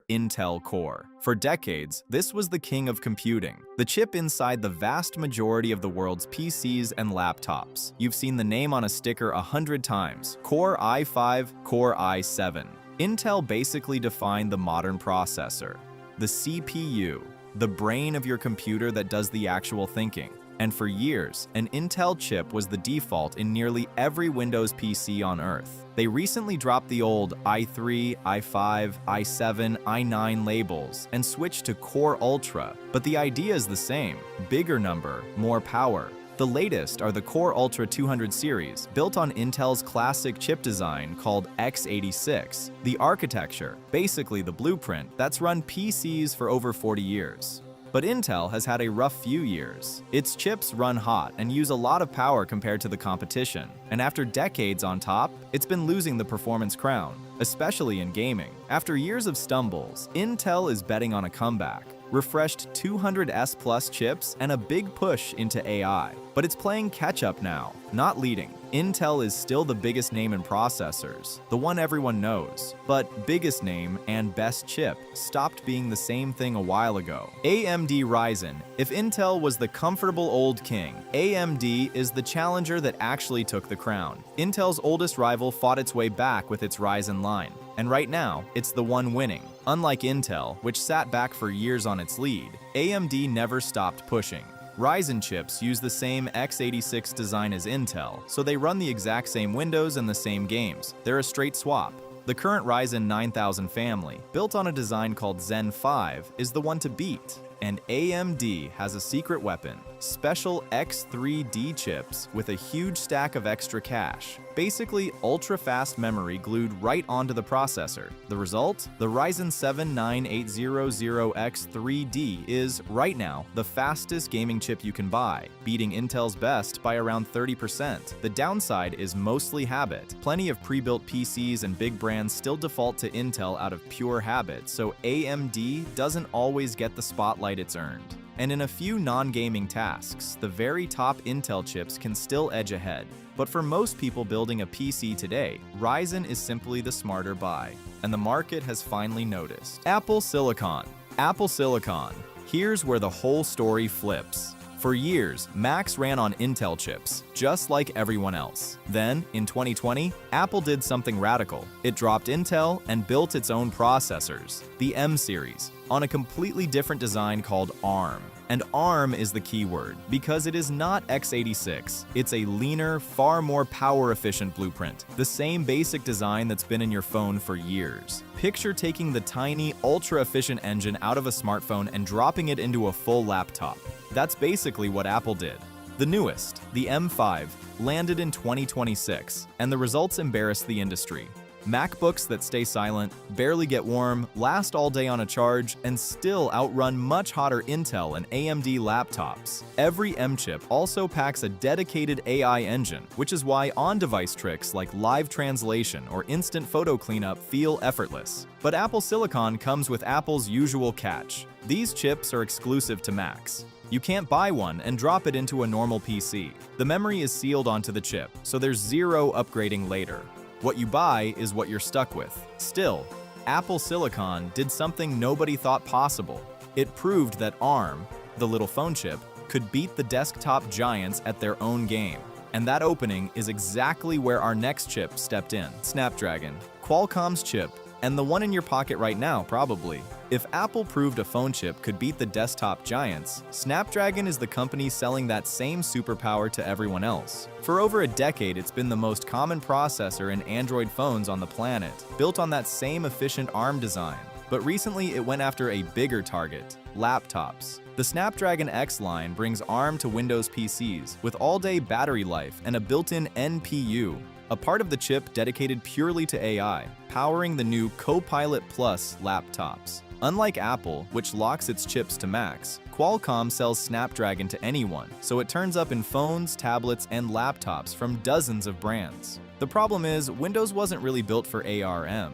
Intel Core. For decades, this was the king of computing, the chip inside the vast majority of the world's PCs and laptops. You've seen the name on a sticker 100 times: Core i5, Core i7. Intel basically defined the modern processor, the CPU, the brain of your computer that does the actual thinking. And for years, an Intel chip was the default in nearly every Windows PC on Earth. They recently dropped the old i3, i5, i7, i9 labels and switched to Core Ultra, but the idea is the same: bigger number, more power. The latest are the Core Ultra 200 series, built on Intel's classic chip design called x86. The architecture, basically the blueprint, that's run PCs for over 40 years. But Intel has had a rough few years. Its chips run hot and use a lot of power compared to the competition. And after decades on top, it's been losing the performance crown, especially in gaming. After years of stumbles, Intel is betting on a comeback. Refreshed 200S Plus chips and a big push into AI. But it's playing catch-up now, not leading. Intel is still the biggest name in processors, the one everyone knows. But biggest name and best chip stopped being the same thing a while ago. AMD Ryzen. If Intel was the comfortable old king, AMD is the challenger that actually took the crown. Intel's oldest rival fought its way back with its Ryzen line. And right now, it's the one winning. Unlike Intel, which sat back for years on its lead, AMD never stopped pushing. Ryzen chips use the same x86 design as Intel, so they run the exact same Windows and the same games. They're a straight swap. The current Ryzen 9000 family, built on a design called Zen 5, is the one to beat. And AMD has a secret weapon: special X3D chips with a huge stack of extra cache. Basically, ultra-fast memory glued right onto the processor. The result? The Ryzen 7 9800X3D is, right now, the fastest gaming chip you can buy, beating Intel's best by around 30%. The downside is mostly habit. Plenty of pre-built PCs and big brands still default to Intel out of pure habit, so AMD doesn't always get the spotlight it's earned. And in a few non-gaming tasks, the very top Intel chips can still edge ahead. But for most people building a PC today, Ryzen is simply the smarter buy. And the market has finally noticed. Apple Silicon. Apple Silicon. Here's where the whole story flips. For years, Macs ran on Intel chips, just like everyone else. Then, in 2020, Apple did something radical. It dropped Intel and built its own processors, the M series, on a completely different design called ARM. And ARM is the key word, because it is not x86. It's a leaner, far more power-efficient blueprint, the same basic design that's been in your phone for years. Picture taking the tiny, ultra-efficient engine out of a smartphone and dropping it into a full laptop. That's basically what Apple did. The newest, the M5, landed in 2026, and the results embarrassed the industry. MacBooks that stay silent, barely get warm, last all day on a charge, and still outrun much hotter Intel and AMD laptops. Every M chip also packs a dedicated AI engine, which is why on-device tricks like live translation or instant photo cleanup feel effortless. But Apple Silicon comes with Apple's usual catch. These chips are exclusive to Macs. You can't buy one and drop it into a normal PC. The memory is sealed onto the chip, so there's zero upgrading later. What you buy is what you're stuck with. Still, Apple Silicon did something nobody thought possible. It proved that ARM, the little phone chip, could beat the desktop giants at their own game. And that opening is exactly where our next chip stepped in. Snapdragon, Qualcomm's chip, and the one in your pocket right now, probably. If Apple proved a phone chip could beat the desktop giants, Snapdragon is the company selling that same superpower to everyone else. For over a decade, it's been the most common processor in Android phones on the planet, built on that same efficient ARM design. But recently, it went after a bigger target: laptops. The Snapdragon X line brings ARM to Windows PCs with all-day battery life and a built-in NPU, a part of the chip dedicated purely to AI, powering the new Copilot Plus laptops. Unlike Apple, which locks its chips to Macs, Qualcomm sells Snapdragon to anyone, so it turns up in phones, tablets, and laptops from dozens of brands. The problem is, Windows wasn't really built for ARM.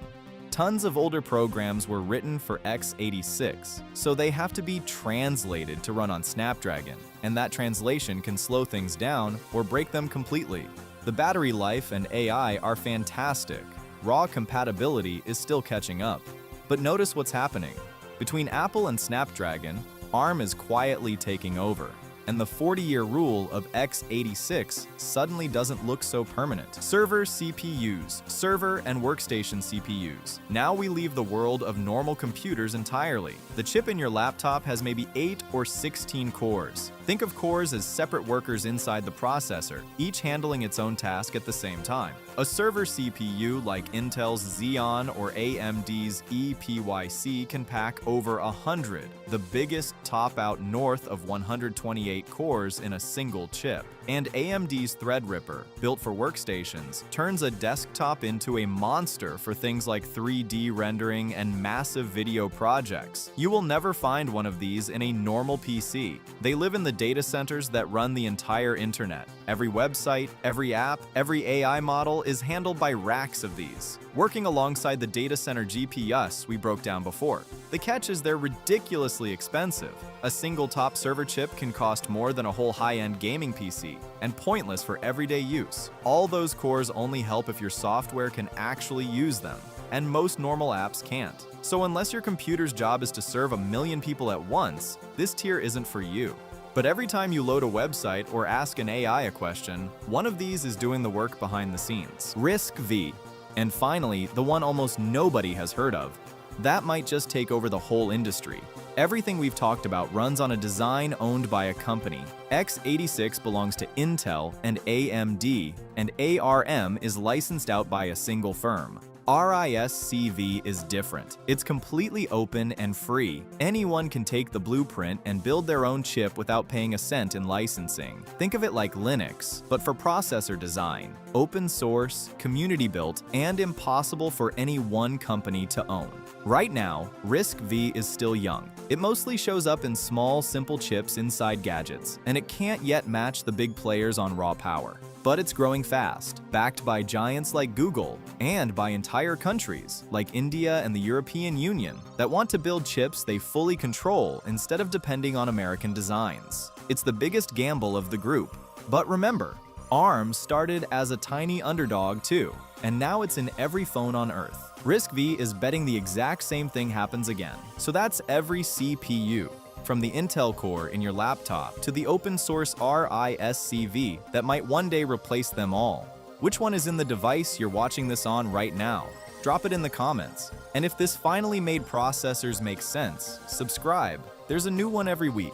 Tons of older programs were written for x86, so they have to be translated to run on Snapdragon, and that translation can slow things down or break them completely. The battery life and AI are fantastic. Raw compatibility is still catching up. But notice what's happening. Between Apple and Snapdragon, ARM is quietly taking over, and the 40-year rule of x86 suddenly doesn't look so permanent. Server CPUs, server and workstation CPUs. Now we leave the world of normal computers entirely. The chip in your laptop has maybe 8 or 16 cores. Think of cores as separate workers inside the processor, each handling its own task at the same time. A server CPU like Intel's Xeon or AMD's EPYC can pack over 100, the biggest top out north of 128 cores in a single chip. And AMD's Threadripper, built for workstations, turns a desktop into a monster for things like 3D rendering and massive video projects. You will never find one of these in a normal PC. They live in the data centers that run the entire internet. Every website, every app, every AI model is handled by racks of these, working alongside the data center GPS we broke down before. The catch is they're ridiculously expensive. A single top server chip can cost more than a whole high-end gaming PC, and pointless for everyday use. All those cores only help if your software can actually use them, and most normal apps can't. So unless your computer's job is to serve 1 million people at once, this tier isn't for you. But every time you load a website or ask an AI a question, one of these is doing the work behind the scenes. RISC-V. And finally, the one almost nobody has heard of. That might just take over the whole industry. Everything we've talked about runs on a design owned by a company. x86 belongs to Intel and AMD, and ARM is licensed out by a single firm. RISC-V is different. It's completely open and free. Anyone can take the blueprint and build their own chip without paying a cent in licensing. Think of it like Linux, but for processor design. Open source, community built, and impossible for any one company to own. Right now, RISC-V is still young. It mostly shows up in small, simple chips inside gadgets, and it can't yet match the big players on raw power. But it's growing fast, backed by giants like Google, and by entire countries like India and the European Union that want to build chips they fully control instead of depending on American designs. It's the biggest gamble of the group. But remember, ARM started as a tiny underdog too, and now it's in every phone on Earth. RISC-V is betting the exact same thing happens again. So that's every CPU. From the Intel Core in your laptop to the open source RISC-V that might one day replace them all. Which one is in the device you're watching this on right now? Drop it in the comments. And if this finally made processors make sense, subscribe. There's a new one every week.